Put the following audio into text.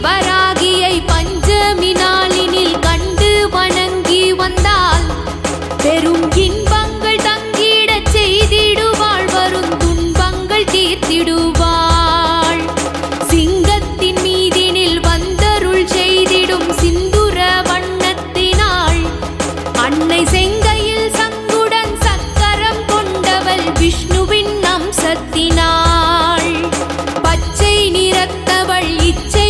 வராகியை பஞ்சமி நாளினில் கண்டு வணங்கி வந்தால் பெரும் இன்பங்கள் தங்கிடச் செய்திடுவாள், வரும் துன்பங்கள் தீர்த்திடுவாள். சிங்கத்தின் மீதினில் வந்தருள் செய்திடும் சிந்துர வண்ணத்தினாள், அன்னை செங்கையில் சங்குடன் சக்கரம் கொண்டவள் விஷ்ணுவின் அம்சத்தினாள். பச்சை நிறத்தவள் இச்சை